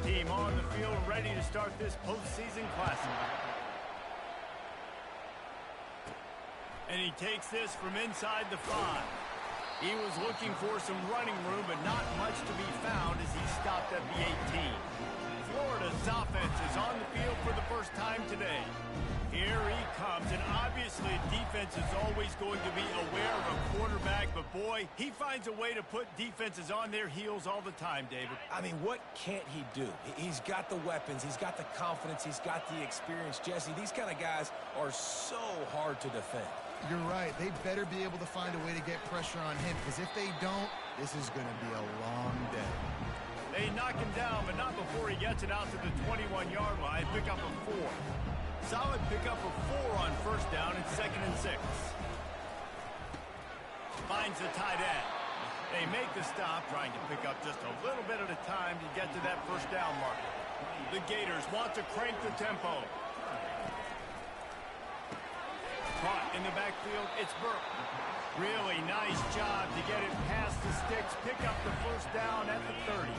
team on the field ready to start this postseason classic. And he takes this from inside the 5. He was looking for some running room, but not much to be found as he stopped at the 18. Florida's offense is on the field for the first time today. Here he comes, and obviously defense is always going to be aware of a quarterback, but boy, he finds a way to put defenses on their heels all the time, David. I mean, what can't he do? He's got the weapons, he's got the confidence, he's got the experience. Jesse, these kind of guys are so hard to defend. You're right. They better be able to find a way to get pressure on him, because if they don't, this is going to be a long day. They knock him down, but not before he gets it out to the 21-yard line. Pick up a 4. Solid pickup of 4 on first down and 2nd and 6. Finds the tight end. They make the stop, trying to pick up just a little bit at a time to get to that first down marker. The Gators want to crank the tempo. Caught in the backfield, it's Burke. Really nice job to get it past the sticks, pick up the first down at the 30.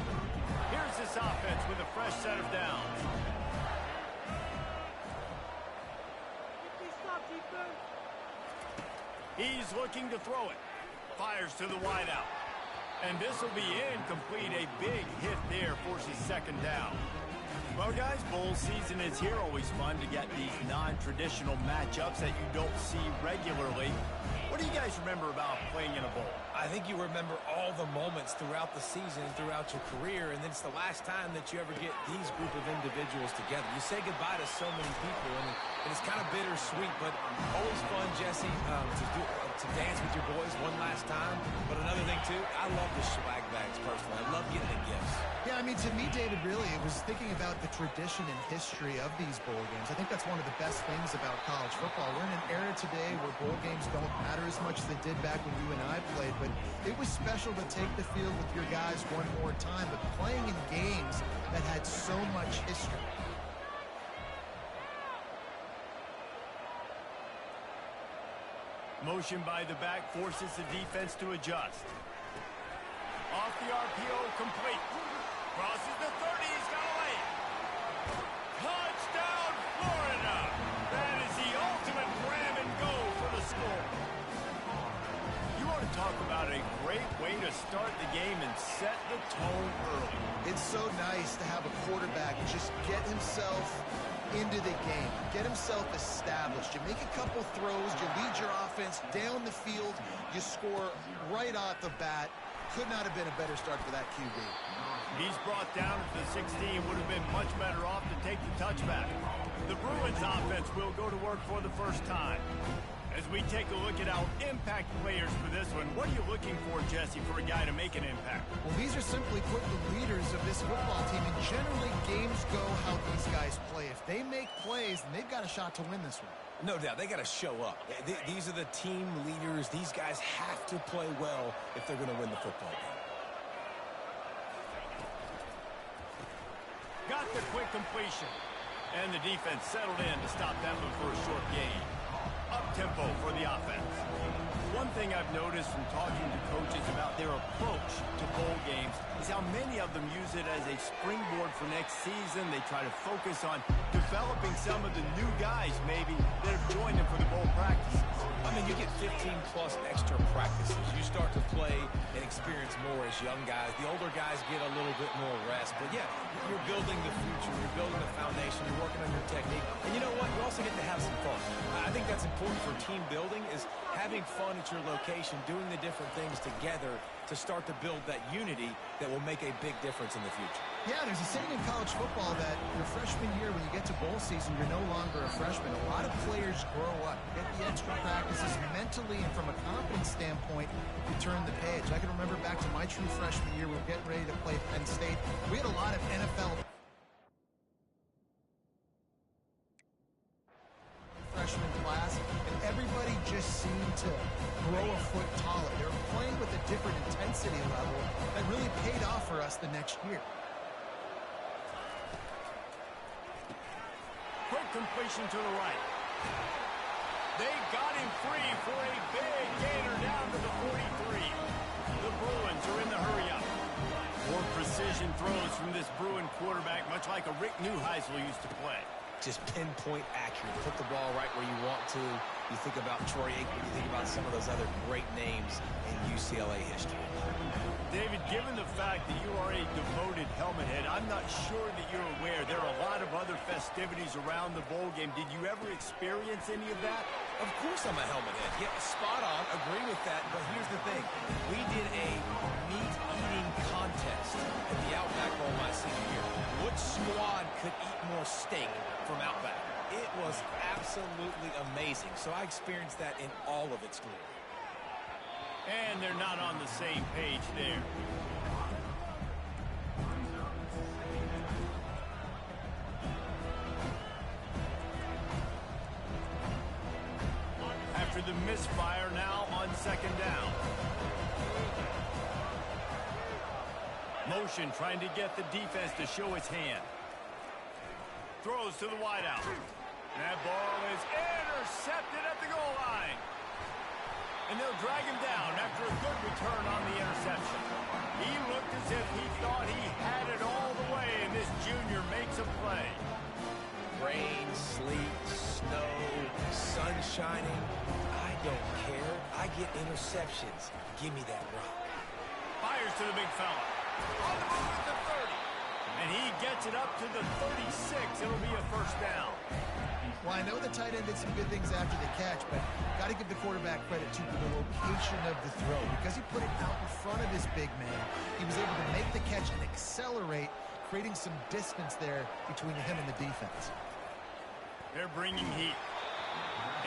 Here's this offense with a fresh set of downs. He's looking to throw it. Fires to the wideout. And this will be incomplete. A big hit there forces 2nd down. Well, guys, bowl season is here. Always fun to get these non-traditional matchups that you don't see regularly. What do you guys remember about playing in a bowl? I think you remember all the moments throughout the season, throughout your career, and then it's the last time that you ever get these group of individuals together. You say goodbye to so many people, and it's kind of bittersweet, but always fun, Jesse, to dance with your boys one last time. But another thing, too, I love the swag bags, personally. I love getting the gifts. Yeah, I mean, to me, David, really, it was thinking about the tradition and history of these bowl games. I think that's one of the best things about college football. We're in an era today where bowl games don't matter as much as they did back when you and I played, but it was special to take the field with your guys one more time, but playing in games that had so much history. Motion by the back forces the defense to adjust. Off the RPO, complete. Crosses the 30, he's got away. Touchdown, Florida! That is the ultimate grab and go for the score. You want to talk about a great way to start the game and set the tone early. It's so nice to have a quarterback just get himself into the game, get himself established. You make a couple throws, you lead your offense down the field, you score right off the bat. Could not have been a better start for that QB. He's brought down to the 16, would have been much better off to take the touchback. The Bruins offense will go to work for the first time. As we take a look at our impact players for this one, what are you looking for, Jesse, for a guy to make an impact? Well, these are simply put the leaders of this football team, and generally games go how these guys play. If they make plays, then they've got a shot to win this one. No doubt, they got to show up. These are the team leaders. These guys have to play well if they're going to win the football game. Got the quick completion. And the defense settled in to stop that one for a short gain. Up-tempo for the offense. One thing I've noticed from talking to coaches about their approach to bowl games is how many of them use it as a springboard for next season. They try to focus on developing some of the new guys, maybe, that have joined them for the bowl practices. I mean, you get 15-plus extra practices. You start to play and experience more as young guys. The older guys get a little bit more rest. But, yeah, you're building the future. You're building the foundation. You're working on your technique. And you know what? You also get to have some fun. I think that's important for team building is having fun at your location, doing the different things together to start to build that unity that will make a big difference in the future. Yeah, there's a saying in college football that your freshman year, when you get to bowl season, you're no longer a freshman. A lot of players grow up, get the extra practices mentally, and from a confidence standpoint, you turn the page. I can remember back to my true freshman year, we were getting ready to play Penn State. We had a lot of NFL freshman class, and everybody just seemed to grow a foot taller. They were playing with a different intensity level that really paid off for us the next year. Quick completion to the right. They got him free for a big gainer down to the 43. The Bruins are in the hurry up. More precision throws from this Bruin quarterback, much like a Rick Neuheisel used to play. Just pinpoint accurate. Put the ball right where you want to. You think about Troy Aikman, you think about some of those other great names in UCLA history. David, given the fact that you are a devoted helmet head, I'm not sure that you're aware there are a lot of other festivities around the bowl game. Did you ever experience any of that? Of course I'm a helmet head. Yeah, spot on. Agree with that. But here's the thing. We did a meat-eating contest at the Outback Bowl my senior year. Which squad could eat more steak from Outback? It was absolutely amazing. So I experienced that in all of its glory. And they're not on the same page there. After the misfire, now on second down. Motion trying to get the defense to show its hand. Throws to the wideout. That ball is intercepted at the goal line. And they'll drag him down after a good return on the interception. He looked as if he thought he had it all the way, and this junior makes a play. Rain, sleet, snow, sun shining. I don't care. I get interceptions. Give me that rock. Fires to the big fella. On the move at the 30. And he gets it up to the 36. It'll be a first down. Well, I know the tight end did some good things after the catch, but got to give the quarterback credit to the location of the throw. Because he put it out in front of his big man, he was able to make the catch and accelerate, creating some distance there between him and the defense. They're bringing heat.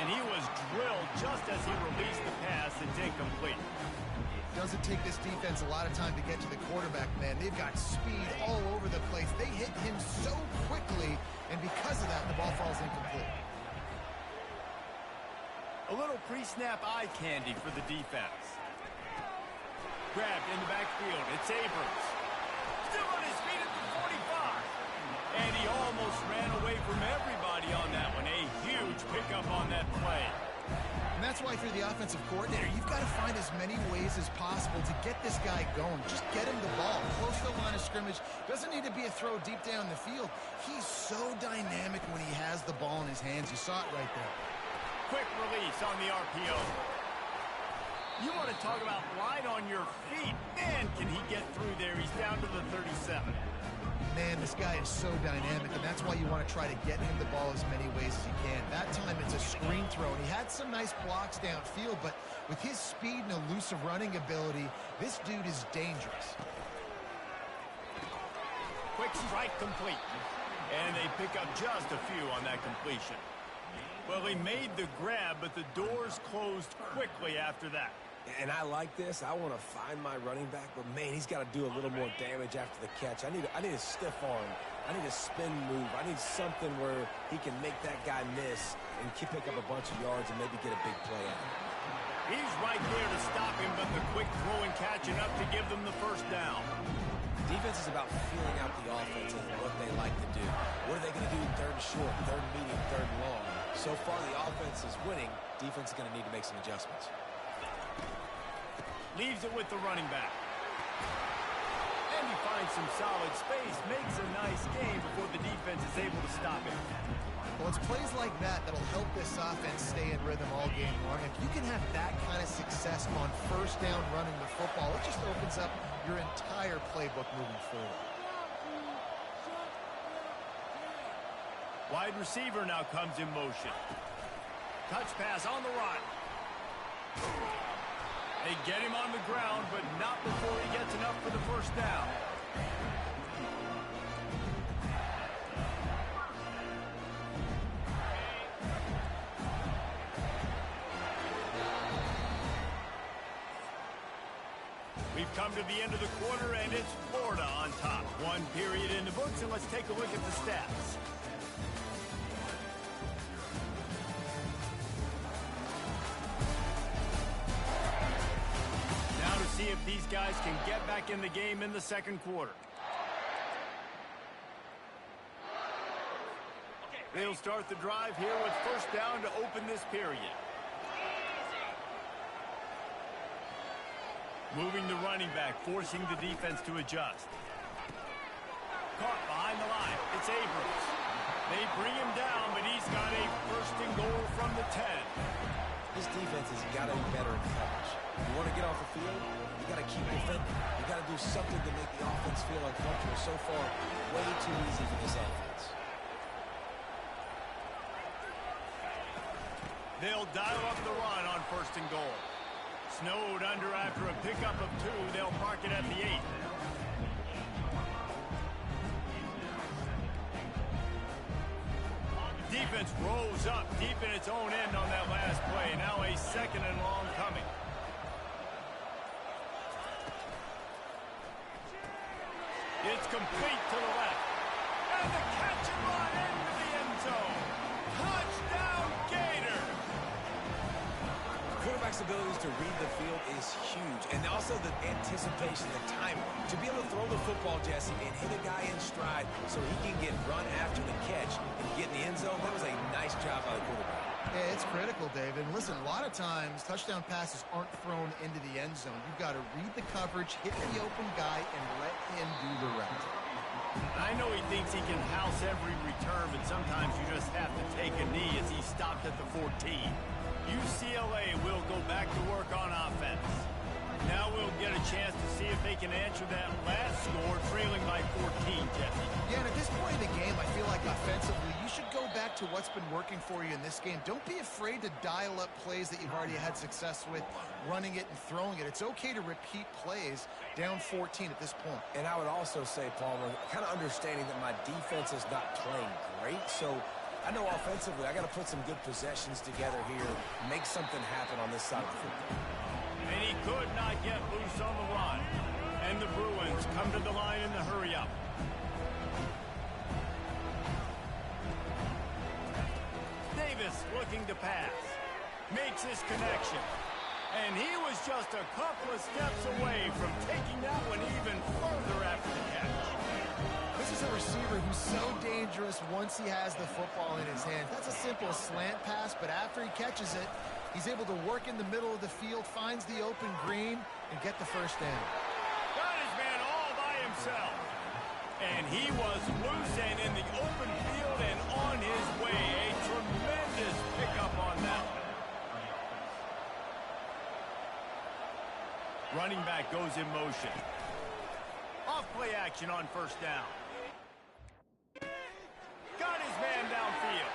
And he was drilled just as he released the pass. It's incomplete. Doesn't take this defense a lot of time to get to the quarterback, man. They've got speed all over the place. They hit him so quickly, and because of that, the ball falls incomplete. A little pre-snap eye candy for the defense. Grabbed in the backfield. It's Abrams. Still on his feet at the 45. And he almost ran away from everybody on that one. A huge pickup on that play. And that's why, for the offensive coordinator, you've got to find as many ways as possible to get this guy going. Just get him the ball. Close to the line of scrimmage. Doesn't need to be a throw deep down the field. He's so dynamic when he has the ball in his hands. You saw it right there. Quick release on the RPO. You want to talk about light on your feet. Man, can he get through there. He's down to the 37. Man, this guy is so dynamic, and that's why you want to try to get him the ball as many ways as you can. That time, it's a screen throw, and he had some nice blocks downfield, but with his speed and elusive running ability, this dude is dangerous. Quick strike complete. And they pick up just a few on that completion. Well, he made the grab, but the doors closed quickly after that. And I like this. I want to find my running back, but man, he's got to do a little more damage after the catch. I need a stiff arm. I need a spin move. I need something where he can make that guy miss and pick up a bunch of yards and maybe get a big play out. He's right there to stop him, but the quick throw and catch enough to give them the first down. Defense is about feeling out the offense and what they like to do. What are they going to do third and short, third and medium, third and long? So far, the offense is winning. Defense is going to need to make some adjustments. Leaves it with the running back. And he finds some solid space, makes a nice game before the defense is able to stop him. Well, it's plays like that that'll help this offense stay in rhythm all game long. If you can have that kind of success on first down running the football, it just opens up your entire playbook moving forward. Wide receiver now comes in motion. Touch pass on the run. They get him on the ground, but not before he gets enough for the first down. We've come to the end of the quarter, and it's Florida on top. One period in the books, and let's take a look at the stats. See if these guys can get back in the game in the second quarter. They'll start the drive here with first down to open this period. Moving the running back, forcing the defense to adjust. Caught behind the line. It's Abrams. They bring him down, but he's got a first and goal from the 10. This defense has got to be better in coverage. You want to get off the field, you got to keep defending. You got to do something to make the offense feel uncomfortable. So far, way too easy for this offense. They'll dial up the run on first and goal. Snowed under after a pickup of 2. They'll mark it at the 8. Defense rolls up deep in its own end on that last play. Now a second and long coming. It's complete to the left. And the catch and run into the end zone. Touchdown, Gator! Quarterback's abilities to read the field is huge. And also the anticipation, the timing. To be able to throw the football, Jesse, and hit a guy in stride so he can get run after the catch and get in the end zone, that was a nice job by the quarterback. Yeah, it's critical, David. And listen, a lot of times touchdown passes aren't thrown into the end zone. You've got to read the coverage, hit the open guy, and let him do the rest. I know he thinks he can house every return, but sometimes you just have to take a knee as he stopped at the 14. UCLA will go back to work on offense. Now we'll get a chance to see if they can answer that last score, trailing by 14, Jesse. Yeah, and at this point in the game, I feel like offensively, you should go back to what's been working for you in this game. Don't be afraid to dial up plays that you've already had success with, running it and throwing it. It's okay to repeat plays down 14 at this point. And I would also say, Palmer, kind of understanding that my defense is not playing great, so I know offensively I got to put some good possessions together here, make something happen on this side of the football. And he could not get loose on the run. And the Bruins come to the line in the hurry-up. Davis looking to pass. Makes his connection. And he was just a couple of steps away from taking that one even further after the catch. This is a receiver who's so dangerous once he has the football in his hands. That's a simple slant pass, but after he catches it, he's able to work in the middle of the field, finds the open green, and get the first down. Got his man all by himself. And he was loose and in the open field and on his way. A tremendous pickup on that one. Running back goes in motion. Off play action on first down. Got his man downfield.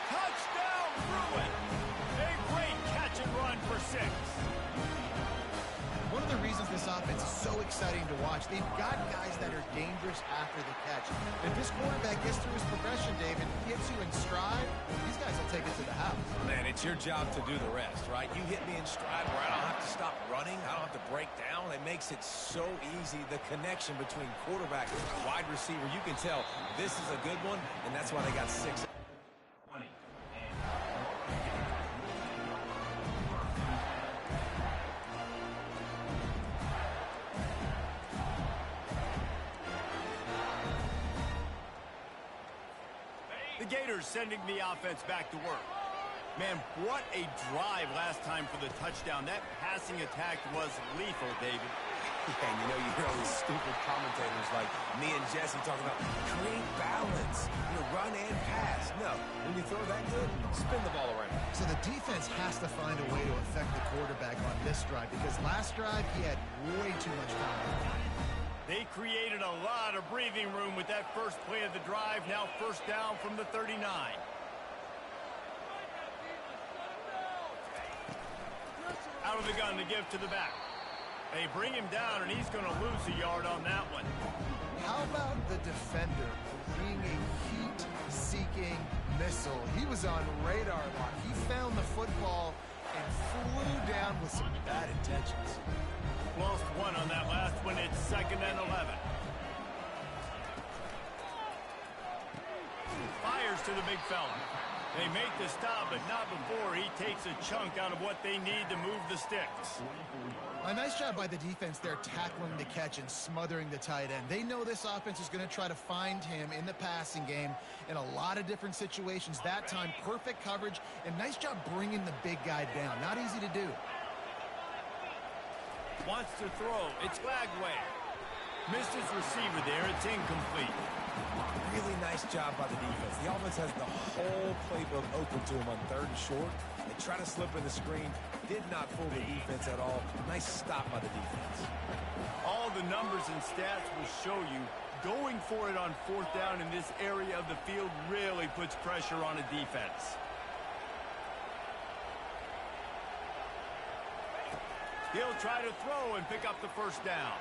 Touchdown, Bruin. A great catch and run for 6. One of the reasons this offense is so exciting to watch, they've got guys that are dangerous after the catch. If this quarterback gets through his progression, David, gets you in stride, these guys will take it to the house. Man, it's your job to do the rest, right? You hit me in stride where I don't have to stop running. I don't have to break down. It makes it so easy. The connection between quarterback and wide receiver, you can tell this is a good one, and that's why they got 6. The Gators sending the offense back to work. Man, what a drive last time for the touchdown. That passing attack was lethal, David. Yeah, and you know, you hear all these stupid commentators like me and Jesse talking about create balance, run and pass. No, when you throw that good, spin the ball around. So the defense has to find a way to affect the quarterback on this drive because last drive he had way too much time. They created a lot of breathing room with that first play of the drive. Now first down from the 39. Out of the gun to give to the back. They bring him down, and he's going to lose a yard on that one. How about the defender being a heat-seeking missile? He was on radar lock. He found the football and flew down with some bad intentions. Lost one on that last one. It's 2nd and 11. Fires to the big fella. They make the stop, but not before he takes a chunk out of what they need to move the sticks. A nice job by the defense there tackling the catch and smothering the tight end. They know this offense is going to try to find him in the passing game in a lot of different situations. That time, perfect coverage, and nice job bringing the big guy down. Not easy to do. Wants to throw. It's Lagway. Missed his receiver there. It's incomplete. Really nice job by the defense. The offense has the whole playbook open to him on 3rd and short. They try to slip in the screen. Did not fool the defense at all. Nice stop by the defense. All the numbers and stats will show you going for it on 4th down in this area of the field really puts pressure on a defense. He'll try to throw and pick up the 1st down.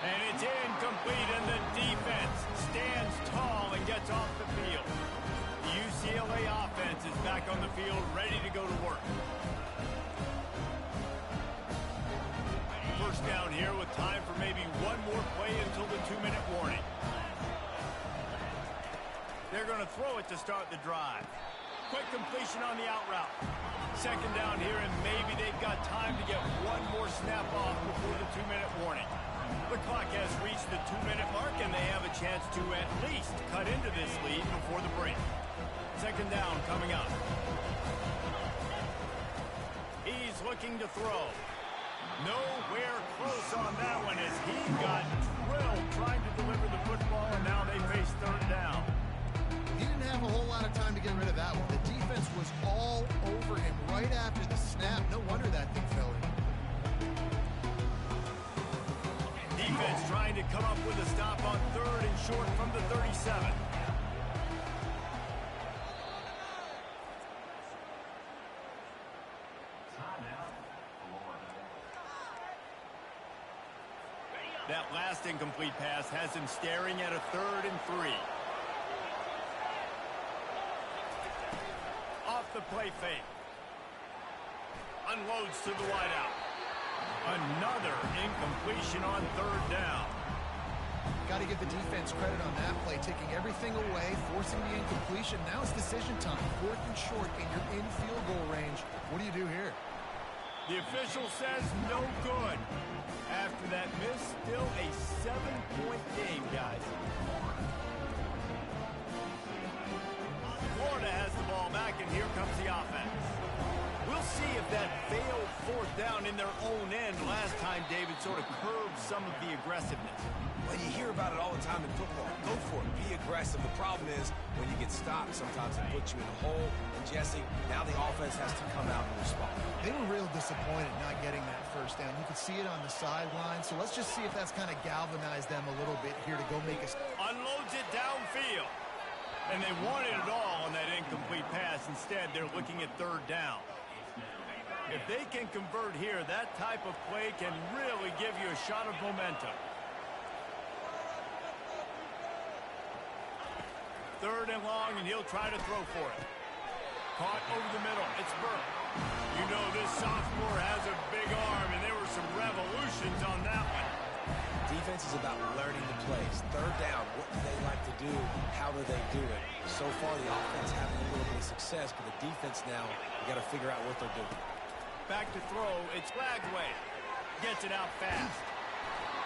And it's incomplete, and the defense stands tall and gets off the field. The UCLA offense is back on the field, ready to go to work. 1st down here with time for maybe one more play until the 2-minute warning. They're going to throw it to start the drive. Quick completion on the out route. 2nd down here, and maybe they've got time to get one more snap off before the 2-minute warning. The clock has reached the 2-minute mark, and they have a chance to at least cut into this lead before the break. 2nd down coming up. He's looking to throw. Nowhere close on that one as he got drilled trying to deliver the football, and now they face 3rd down. He didn't have a whole lot of time to get rid of that one. The defense was all over him right after the snap. No wonder that thing fell in. Defense trying to come up with a stop on 3rd and short from the 37. That last incomplete pass has him staring at a 3rd and 3. Off the play fake. Unloads to the wideout. Another incompletion on 3rd down. Got to give the defense credit on that play, taking everything away, forcing the incompletion. Now it's decision time. 4th and short, and you're in field goal range. What do you do here? The official says no good. After that miss, still a 7-point game, guys. Florida has the ball back, and here comes the offense. We'll see if that failed 4th down in their own end last time, David, sort of curbed some of the aggressiveness. Well, you hear about it all the time in football. Go for it. Be aggressive. The problem is when you get stopped, sometimes it puts you in a hole. And, Jesse, now the offense has to come out and respond. They were real disappointed not getting that 1st down. You could see it on the sideline. So let's just see if that's kind of galvanized them a little bit here to go make a... Unloads it downfield. And they wanted it all on that incomplete pass. Instead, they're looking at 3rd down. If they can convert here, that type of play can really give you a shot of momentum. 3rd and long, and he'll try to throw for it. Caught over the middle. It's Burke. You know this sophomore has a big arm, and there were some revolutions on that one. Defense is about learning the plays. 3rd down, what do they like to do? How do they do it? So far, the offense having a little bit of success, but the defense now, you got to figure out what they're doing. Back to throw. It's Lagway. Gets it out fast.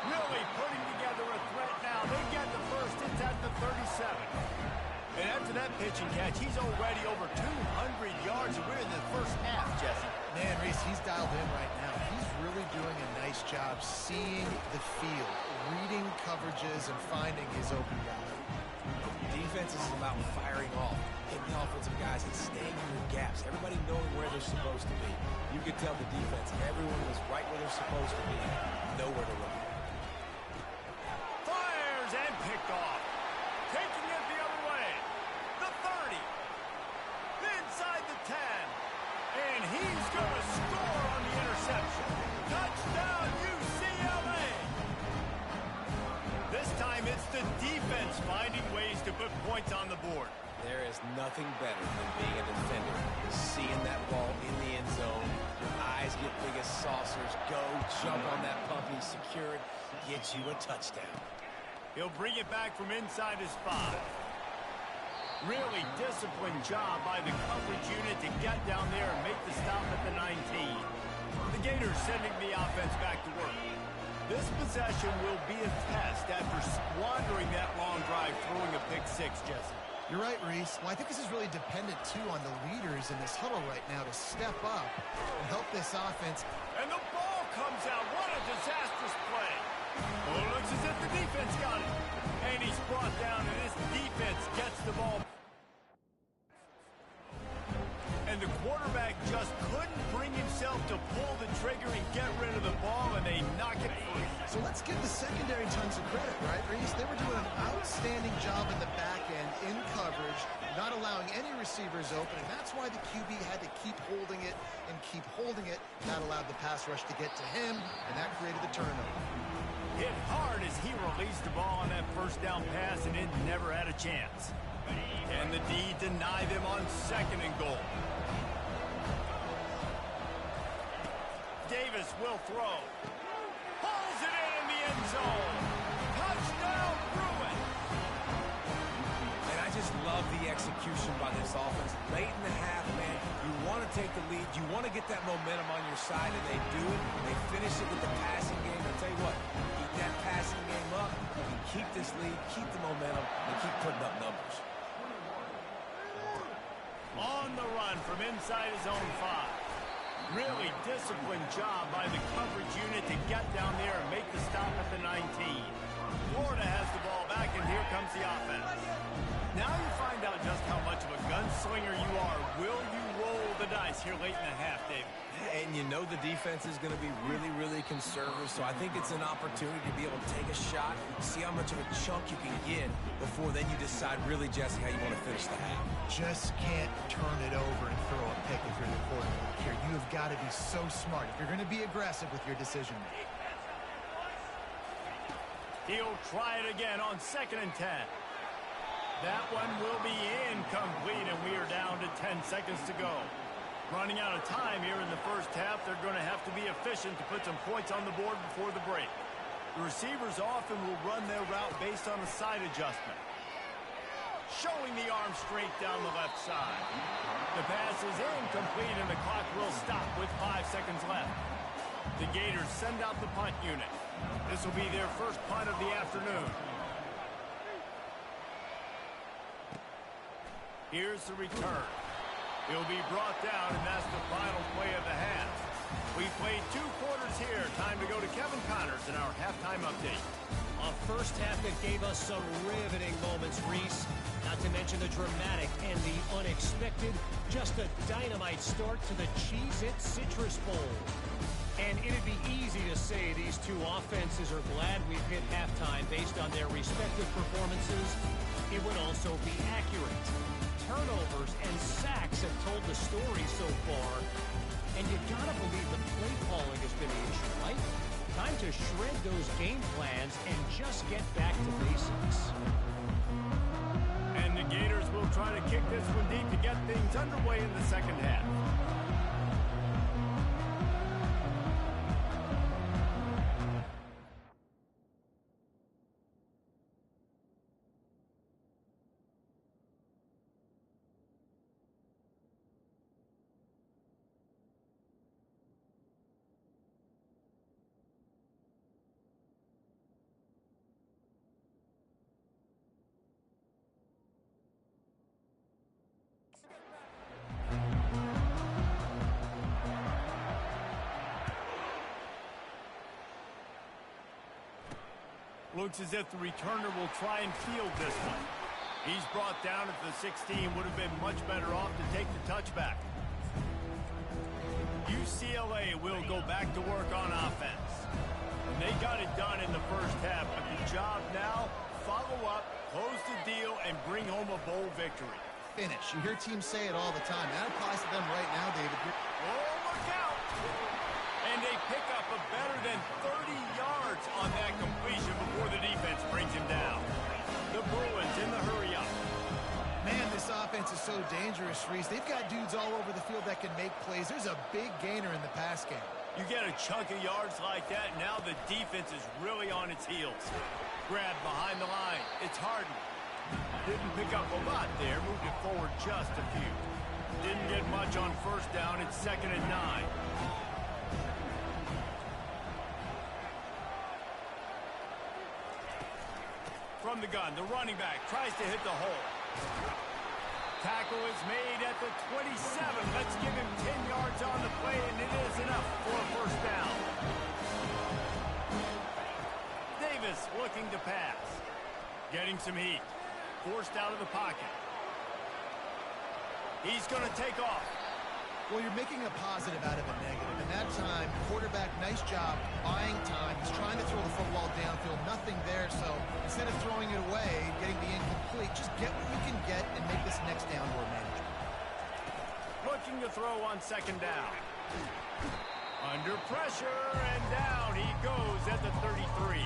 Really putting together a threat now. They get the 1st. It's at the 37. And after that pitch and catch, he's already over 200 yards, and we're in the 1st half, Jesse. Man, Reese, he's dialed in right now. He's really doing a nice job seeing the field, reading coverages, and finding his open guy. Defense is about firing off, hitting the offensive guys, and staying in their gaps. Everybody knowing where they're supposed to be. You could tell the defense, everyone was right where they're supposed to be, nowhere to run. Fires and picked off. Taking it the other way. The 30. Inside the 10. And he's going to score on the interception. Touchdown, UCLA. This time it's the defense finding ways to put points on the board. There is nothing better than being a defender. Seeing that ball in the end zone. Your eyes get big as saucers. Go, jump on that puppy, secure it, get you a touchdown. He'll bring it back from inside his 5. Really disciplined job by the coverage unit to get down there and make the stop at the 19. The Gators sending the offense back to work. This possession will be a test after squandering that long drive, throwing a pick 6, Jesse. You're right, Reese. Well, I think this is really dependent, too, on the leaders in this huddle right now to step up and help this offense. And the ball comes out. What a disastrous play. Well, it looks as if the defense got it. And he's brought down, and this defense gets the ball. And the quarterback just couldn't bring himself to pull the trigger and get rid of the ball, and they knock it free. So let's give the secondary tons of credit, right, Reese? They were doing an outstanding job in the back end, in coverage, not allowing any receivers open, and that's why the QB had to keep holding it and keep holding it. That allowed the pass rush to get to him, and that created the turnover. Hit hard as he released the ball on that first down pass, and it never had a chance. And the D denied them on 2nd and goal. Davis will throw. Pulls it in the end zone. Touchdown, Bruin. And I just love the execution by this offense. Late in the half, man, you want to take the lead. You want to get that momentum on your side, and they do it. They finish it with the passing game. I'll tell you what, keep that passing game up. You can keep this lead, keep the momentum, and keep putting up numbers. On the run from inside his own 5. Really disciplined job by the coverage unit to get down there and make the stop at the 19. Florida has the ball back, and here comes the offense. Now you find out just how much of a gunslinger you are. Will you roll the dice here late in the half, David? And you know the defense is going to be really, really conservative, so I think it's an opportunity to be able to take a shot, see how much of a chunk you can get before then you decide really, Jesse, how you want to finish the half. Just can't turn it over and throw a pick if you're the quarterback here. You have got to be so smart if you're going to be aggressive with your decision-making. He'll try it again on 2nd and 10. That one will be incomplete, and we are down to 10 seconds to go. Running out of time here in the first half, they're going to have to be efficient to put some points on the board before the break. The receivers often will run their route based on a side adjustment. Showing the arm strength down the left side. The pass is incomplete, and the clock will stop with 5 seconds left. The Gators send out the punt unit. This will be their first punt of the afternoon. Here's the return. He'll be brought down, and that's the final play of the half. We played 2 quarters here. Time to go to Kevin Connors in our halftime update. A first half that gave us some riveting moments, Reese. Not to mention the dramatic and the unexpected. Just a dynamite start to the Cheez-It Citrus Bowl. And it'd be easy to say these two offenses are glad we've hit halftime based on their respective performances. It would also be accurate. Turnovers and sacks have told the story so far. And you gotta believe the play calling has been the issue, right? Time to shred those game plans and just get back to basics. And the Gators will try to kick this one deep to get things underway in the second half. Looks as if the returner will try and field this one. He's brought down at the 16. Would have been much better off to take the touchback. UCLA will go back to work on offense. And they got it done in the first half, but the job now, follow up, close the deal, and bring home a bowl victory. Finish. You hear teams say it all the time. That applies to them right now, David. Oh, look out! And they pick up a better than 30 yards on that completion before the defense brings him down. The Bruins in the hurry-up. Man, this offense is so dangerous, Reese. They've got dudes all over the field that can make plays. There's a big gainer in the pass game. You get a chunk of yards like that, now the defense is really on its heels. Grab behind the line. It's Harden. Didn't pick up a lot there. Moved it forward just a few. Didn't get much on first down. It's 2nd and 9. From the gun, the running back tries to hit the hole. Tackle is made at the 27. Let's give him 10 yards on the play, and it is enough for a first down. Davis looking to pass. Getting some heat. Forced out of the pocket. He's going to take off. Well, you're making a positive out of a negative. And that time, quarterback, nice job buying time. He's trying to throw the football downfield. Nothing there. So instead of throwing it away, getting the incomplete, just get what you can get and make this next down more manageable. Looking to throw on second down. Under pressure, and down he goes at the 33.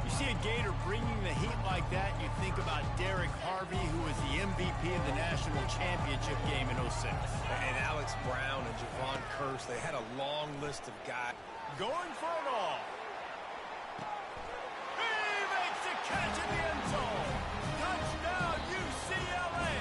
You see a Gator bringing the heat like that, you think about Derek Harvey, who was the MVP of the national championship game in 06. And Alex Brown and Javon Curse, they had a long list of guys. Going for it all. He makes the catch in the end zone. Touchdown, UCLA.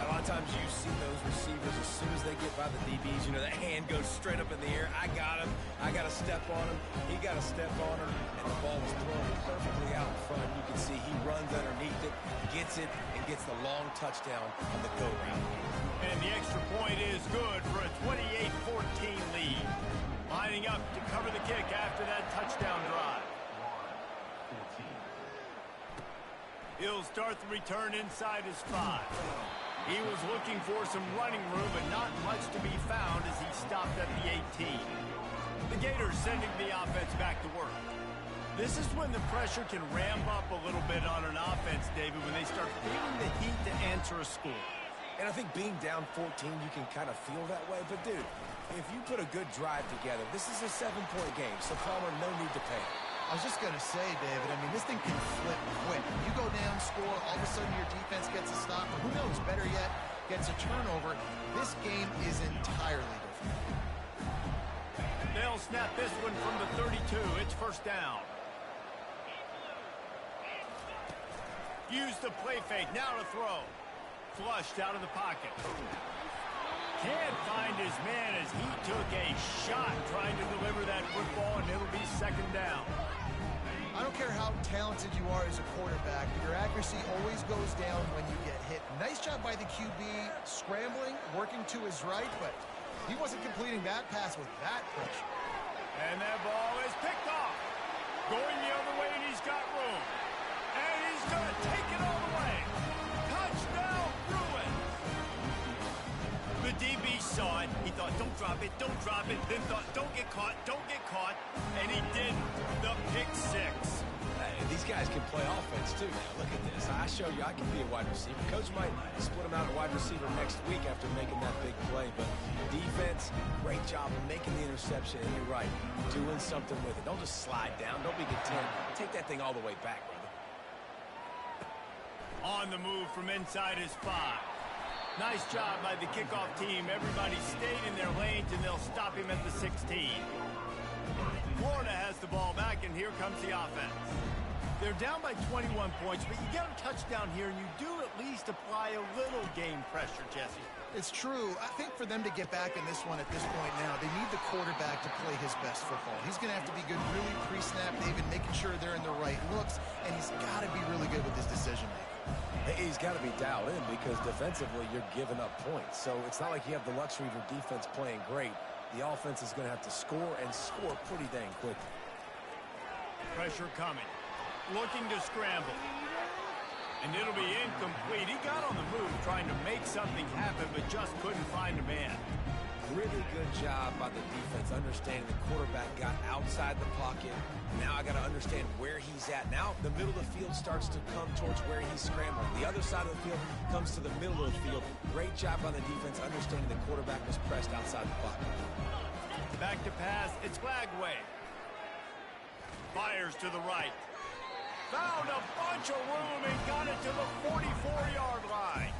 A lot of times you see those receivers, as soon as they get by the DBs, you know, that hand goes straight up in the air. I got him. I got to step on him. He got to step on him. And the ball was thrown perfectly out in front. You can see he runs underneath it, gets it, and gets the long touchdown on the go route. And the extra point is good for a 28-14 lead. Lining up to cover the kick after that touchdown drive. He'll start the return inside his 5. He was looking for some running room, but not much to be found as he stopped at the 18. The Gators sending the offense back to work. This is when the pressure can ramp up a little bit on an offense, David, when they start feeling the heat to answer a score. And I think being down 14, you can kind of feel that way. But, dude, if you put a good drive together, this is a 7-point game, so Palmer, no need to panic. I was just going to say, David, I mean, this thing can flip quick. You go down, score, all of a sudden your defense gets a stop, or who knows, better yet, gets a turnover. This game is entirely different. They'll snap this one from the 32. It's first down. Use the play fake. Now to throw. Flushed out of the pocket. Can't find his man as he took a shot trying to deliver that football, and it'll be second down. I don't care how talented you are as a quarterback, your accuracy always goes down when you get hit. Nice job by the QB, scrambling, working to his right, but he wasn't completing that pass with that pressure. And that ball is picked off. Going the other way, and he's got room. And he's going to take it all the way. Touchdown, Bruins. The DB saw it. He thought, don't drop it, don't drop it. Then thought, don't get caught, don't get caught. And he did the pick 6. Hey, these guys can play offense, too. Now, look at this. I show you I can be a wide receiver. Coach might split him out at wide receiver next week after making that big play. But defense, great job of making the interception. And you're right, doing something with it. Don't just slide down. Don't be content. Take that thing all the way back, brother. On the move from inside his 5. Nice job by the kickoff team. Everybody stayed in their lanes, and they'll stop him at the 16. Florida has the ball back, and here comes the offense. They're down by 21 points, but you get a touchdown here, and you do at least apply a little game pressure, Jesse. It's true. I think for them to get back in this one at this point now, they need the quarterback to play his best football. He's going to have to be good really pre-snap, David, making sure they're in the right looks, and he's got to be really good with his decision-making. He's got to be dialed in because defensively you're giving up points. So it's not like you have the luxury of your defense playing great. The offense is going to have to score and score pretty dang quickly. Pressure coming. Looking to scramble. And it'll be incomplete. He got on the move trying to make something happen, but just couldn't find a man. Really good job by the defense understanding the quarterback got outside the pocket. Now I got to understand where he's at. Now the middle of the field starts to come towards where he's scrambling. The other side of the field comes to the middle of the field. Great job by the defense understanding the quarterback was pressed outside the pocket. Back to pass. It's Flagway. Fires to the right. Found a bunch of room and got it to the 44-yard line.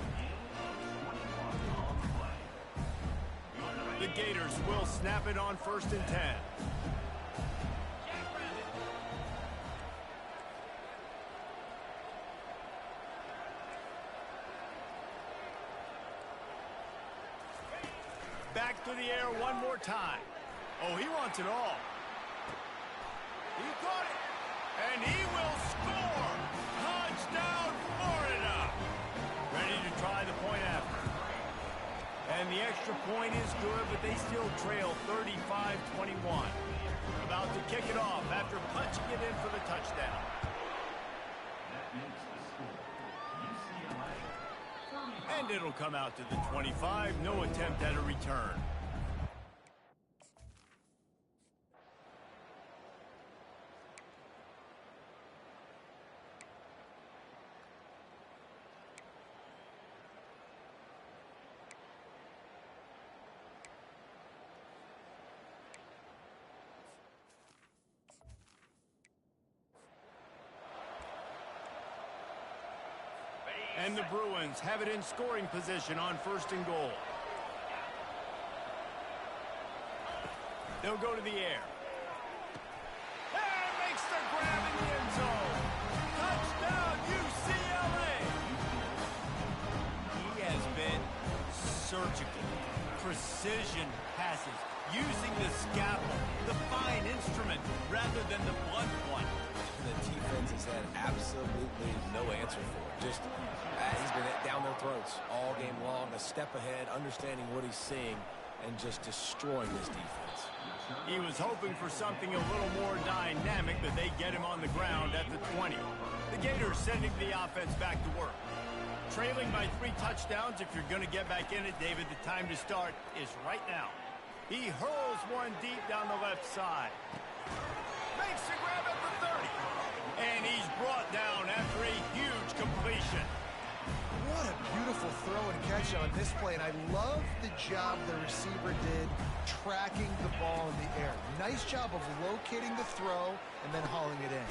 The Gators will snap it on 1st and 10. Back to the air one more time. Oh, he wants it all. He got it. And he will score. Touchdown, Florida. extra point is good, but they still trail 35-21. About to kick it off after punching it in for the touchdown. And it'll come out to the 25. No attempt at a return. And the Bruins have it in scoring position on 1st and goal. They'll go to the air. And makes the grab in the end zone. Touchdown, UCLA! He has been surgical. Precision passes, using the scalpel, the fine instrument, rather than the blunt one. The defense has had absolutely no answer for it. Just, he's been down their throats all game long, a step ahead, understanding what he's seeing, and just destroying this defense. He was hoping for something a little more dynamic, but they get him on the ground at the 20. The Gators sending the offense back to work. Trailing by 3 touchdowns, if you're going to get back in it, David, the time to start is right now. He hurls one deep down the left side. Makes the grab at the 30. And he's brought down after a huge completion. What a beautiful throw and catch on this play, and I love the job the receiver did tracking the ball in the air. Nice job of locating the throw and then hauling it in.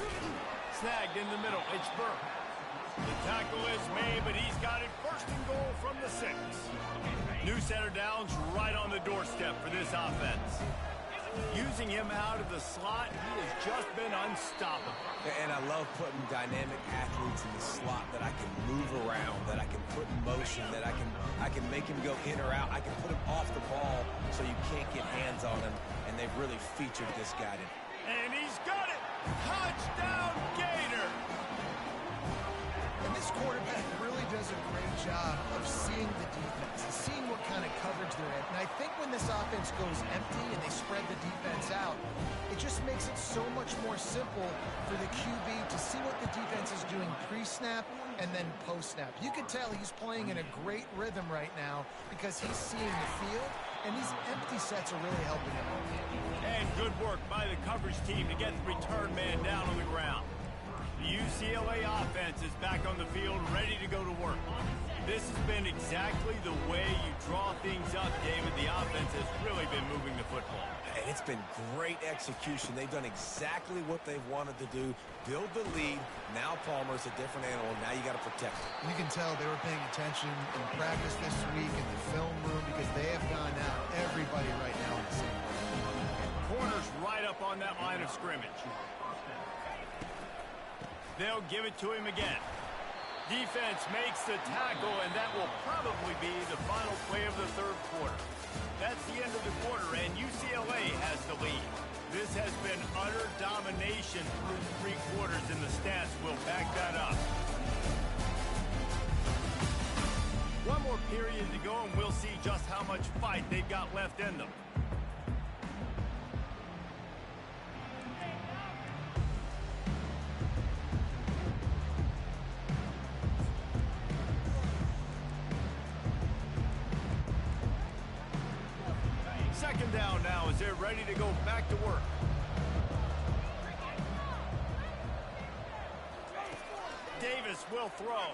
Snagged in the middle. It's Burke. The tackle is made, but he's got it 1st and goal from the 6. New center downs right on the doorstep for this offense. Using him out of the slot, he has just been unstoppable. And I love putting dynamic athletes in the slot that I can move around, that I can put in motion, that I can make him go in or out. I can put him off the ball so you can't get hands on him, and they've really featured this guy. And he's got it! Touchdown, Gator! And this quarterback really does a great job of seeing the defense and seeing what kind of coverage they're in. And I think when this offense goes empty and they spread the defense out, it just makes it so much more simple for the QB to see what the defense is doing pre-snap and then post-snap. You can tell he's playing in a great rhythm right now because he's seeing the field, and these empty sets are really helping him. And good work by the coverage team to get the return man down on the ground. The UCLA offense is back on the field, ready to go to work. This has been exactly the way you draw things up, David. The offense has really been moving the football. And it's been great execution. They've done exactly what they've wanted to do. Build the lead. Now Palmer's a different animal. Now you got to protect it. You can tell they were paying attention in practice this week in the film room because they have gone out. Everybody right now in the same way. Corners right up on that line of scrimmage. They'll give it to him again. Defense makes the tackle, and that will probably be the final play of the 3rd quarter. That's the end of the quarter, and UCLA has the lead. This has been utter domination through 3 quarters, and the stats will back that up. One more period to go, and we'll see just how much fight they've got left in them. Second down now as they're ready to go back to work. Davis will throw.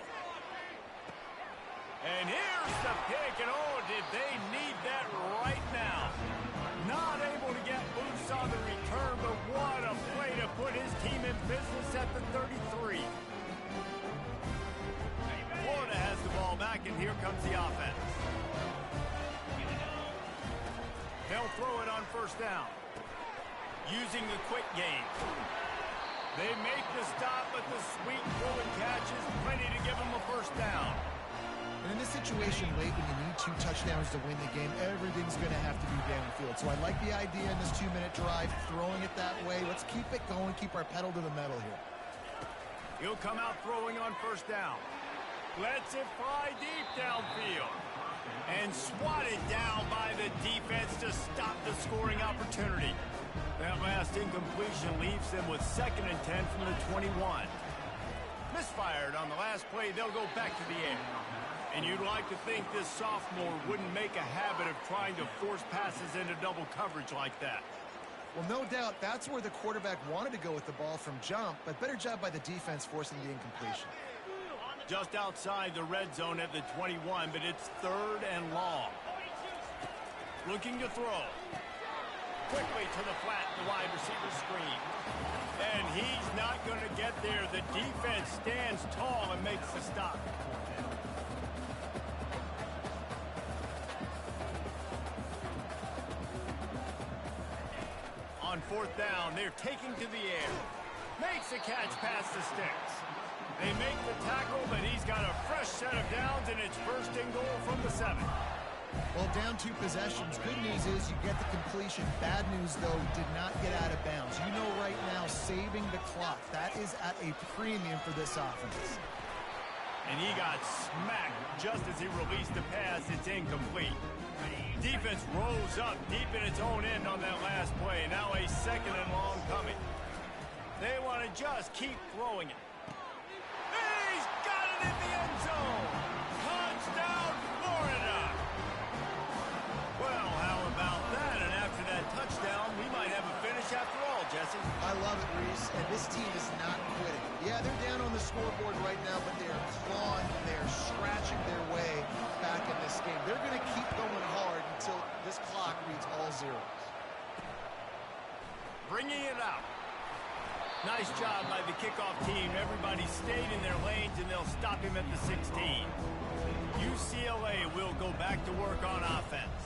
And here's the pick, and oh, did they need that right now. Not able to get loose on the return, but what a play to put his team in business at the 33. Florida has the ball back, and here comes the offense. They'll throw it on 1st down. Using the quick game. They make the stop, but the sweet throw and catch is plenty to give them a 1st down. And in this situation late when you need 2 touchdowns to win the game, everything's going to have to be downfield. So I like the idea in this 2-minute drive, throwing it that way. Let's keep it going, keep our pedal to the metal here. He'll come out throwing on 1st down. Lets it fly deep downfield. And swatted down by the defense to stop the scoring opportunity. That last incompletion leaves them with 2nd and 10 from the 21. Misfired on the last play, they'll go back to the air. And you'd like to think this sophomore wouldn't make a habit of trying to force passes into double coverage like that. Well, no doubt that's where the quarterback wanted to go with the ball from jump, but better job by the defense forcing the incompletion. Just outside the red zone at the 21, but it's 3rd and long. Looking to throw. Quickly to the flat, the wide receiver screen. And he's not going to get there. The defense stands tall and makes the stop. On 4th down, they're taking to the air. Makes a catch past the sticks. They make the tackle, but he's got a fresh set of downs, and it's 1st and goal from the 7. Well, down 2 possessions. Good news is you get the completion. Bad news, though, did not get out of bounds. You know right now, saving the clock, that is at a premium for this offense. And he got smacked just as he released the pass. It's incomplete. Defense rose up deep in its own end on that last play. Now a 2nd and long coming. They want to just keep throwing it. He's got it in the end zone. Touchdown, Florida. Well, how about that? And after that touchdown, we might have a finish after all, Jesse. I love it, Reese, and this team is not quitting. Yeah, they're down on the scoreboard right now, but they are clawing, they are scratching their way back in this game. They're going to keep going hard until this clock reads all zeros. Bringing it out. Nice job by the kickoff team. Everybody stayed in their lanes, and they'll stop him at the 16. UCLA will go back to work on offense.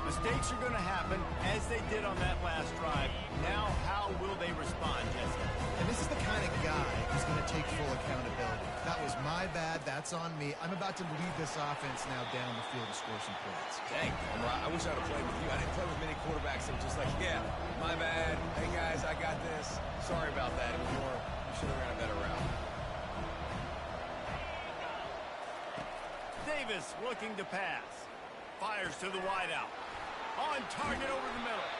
Mistakes are going to happen, as they did on that last drive. Now, how will they respond, Jesse? And this is the kind of guy who's going to take full accountability. That was my bad. That's on me. I'm about to lead this offense now down the field to score some points. Dang, I wish I'd have played with you. I didn't play with many quarterbacks that were just like, yeah, my bad. Hey, guys, I got this. Sorry about that. It was more, you should have ran a better route. Davis looking to pass. Fires to the wideout. On target over the middle.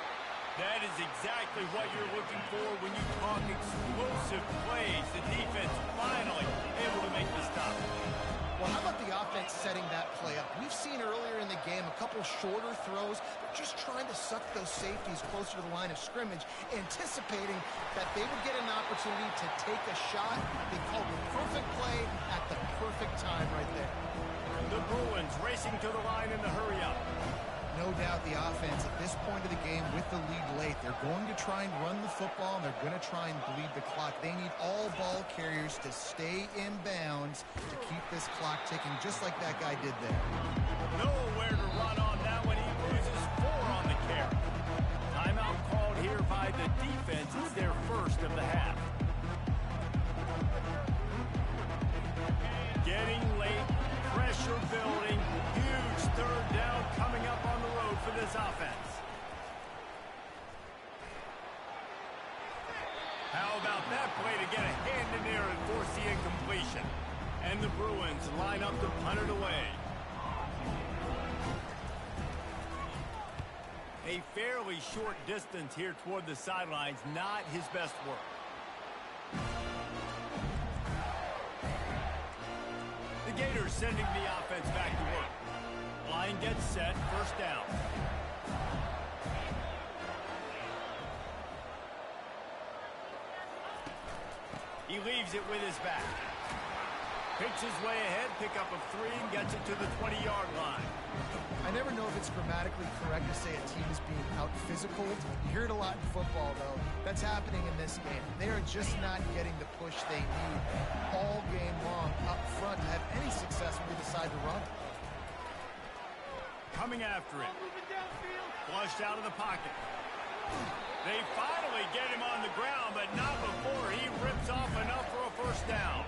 That is exactly what you're looking for when you talk explosive plays. The defense finally able to make the stop. Well, how about the offense setting that play up? We've seen earlier in the game a couple shorter throws. They're just trying to suck those safeties closer to the line of scrimmage, anticipating that they would get an opportunity to take a shot. They called the perfect play at the perfect time right there. The Bruins racing to the line in the hurry-up. No doubt the offense at this point of the game with the lead late, they're going to try and run the football, and they're going to try and bleed the clock. They need all ball carriers to stay in bounds to keep this clock ticking, just like that guy did there. Nowhere to run on that one. He loses 4 on the carry. Timeout called here by the defense. It's their first of the half. Getting late, pressure building, huge 3rd down coming up on the road for this offense. How about that play to get a hand in there and force the incompletion? And the Bruins line up to punt it away. A fairly short distance here toward the sidelines, not his best work. The Gators sending the offense back to work. Line gets set, 1st down. He leaves it with his back. Picks his way ahead, pick up a 3, and gets it to the 20-yard line. I never know if it's grammatically correct to say a team is being out-physical. You hear it a lot in football, though. That's happening in this game. They are just not getting the push they need all game long up front to have any success when they decide to run. Coming after it. Flushed out of the pocket. They finally get him on the ground, but not before he rips off enough for a 1st down.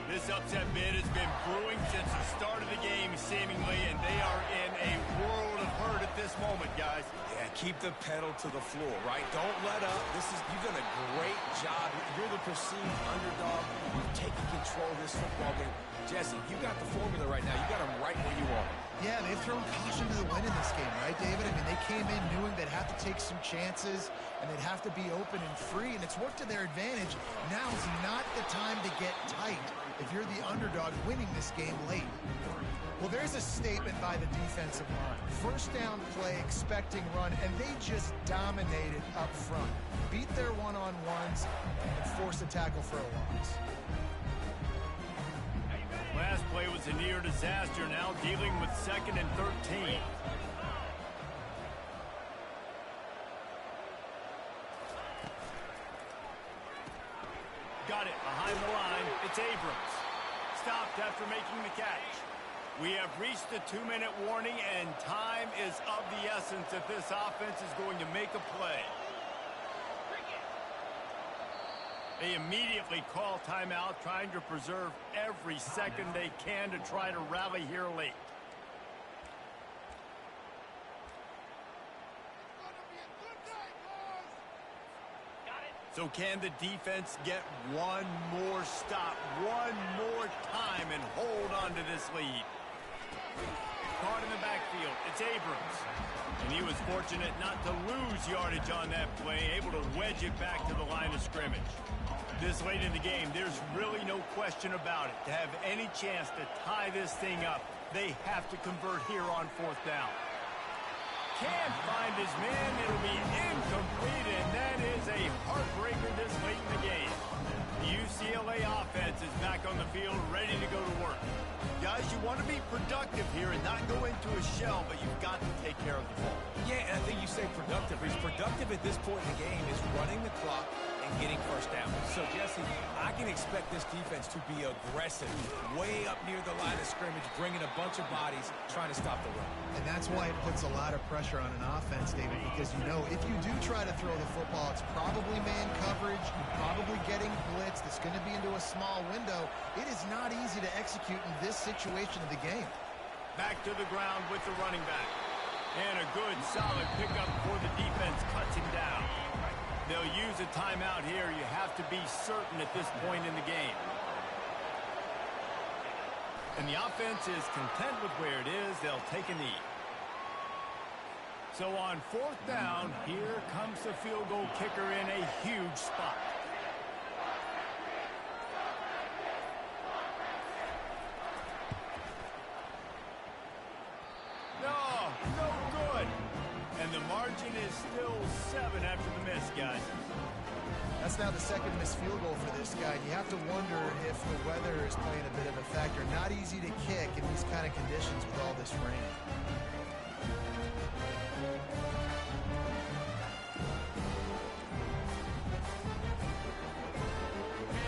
This upset bid has been brewing since the start of the game, seemingly, and they are in a world of hurt at this moment, guys. Yeah, Keep the pedal to the floor, right? Don't let up. You've done a great job. You're the perceived underdog. You've taken control of this football game. Jesse, you got the formula right now. You got them right where you want them. Yeah, they've thrown caution to the wind in this game, right, David? I mean, they came in knowing they'd have to take some chances, and they'd have to be open and free, and it's worked to their advantage. Now's not the time to get tight if you're the underdog winning this game late. Well, there's a statement by the defensive line. First down play, expecting run, and they just dominated up front. Beat their one-on-ones and forced a tackle for a loss. Last play was a near disaster, now dealing with 2nd and 13. Got it behind the line. It's Abrams. Stopped after making the catch. We have reached the 2-minute warning, and time is of the essence if this offense is going to make a play. They immediately call timeout, trying to preserve every second they can to try to rally here late. So can the defense get one more stop, one more time, and hold on to this lead? Caught in the backfield, it's Abrams. And he was fortunate not to lose yardage on that play, able to wedge it back to the line of scrimmage. This late in the game, there's really no question about it. To have any chance to tie this thing up, they have to convert here on 4th down. Can't find his man. It'll be incomplete, and that is a heartbreaker this late in the game. The UCLA offense is back on the field, ready to go to work. Guys, you want to be productive here and not go into a shell, but you've got to take care of the ball. Yeah, and I think you say productive. He's productive at this point in the game is running the clock and getting first down. So, Jesse, I can expect this defense to be aggressive, way up near the line of scrimmage, bringing a bunch of bodies, trying to stop the run. And that's why it puts a lot of pressure on an offense, David, because you know if you do try to throw the football, it's probably man coverage, probably getting blitzed, it's going to be into a small window. It is not easy to execute in this situation of the game. Back to the ground with the running back. And a good, solid pickup for the defense, cuts him down. They'll use a timeout here. You have to be certain at this point in the game. And the offense is content with where it is. They'll take a knee. So on 4th down, here comes the field goal kicker in a huge spot. No good. And the margin is still 7 after the miss, guys. That's now the 2nd missed field goal for this guy. You have to wonder if the weather is playing a bit of a factor. Not easy to kick in these kind of conditions with all this rain.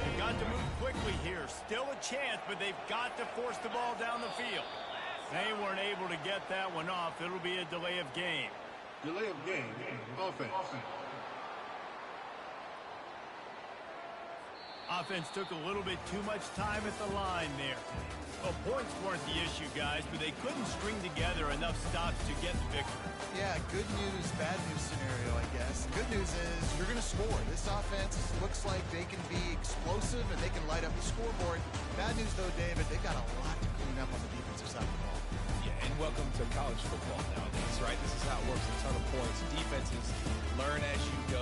They've got to move quickly here. Still a chance, but they've got to force the ball down the field. They weren't able to get that one off. It'll be a delay of game. Delay of game, offense. Offense took a little bit too much time at the line there. Well, points weren't the issue, guys, but they couldn't string together enough stops to get the victory. Yeah, good news, bad news scenario, I guess. Good news is you're going to score. This offense looks like they can be explosive and they can light up the scoreboard. Bad news, though, David, they got a lot to clean up on the defensive side of the ball. Yeah, and welcome to college football nowadays, right? This is how it works. A ton of points. Defenses learn as you go.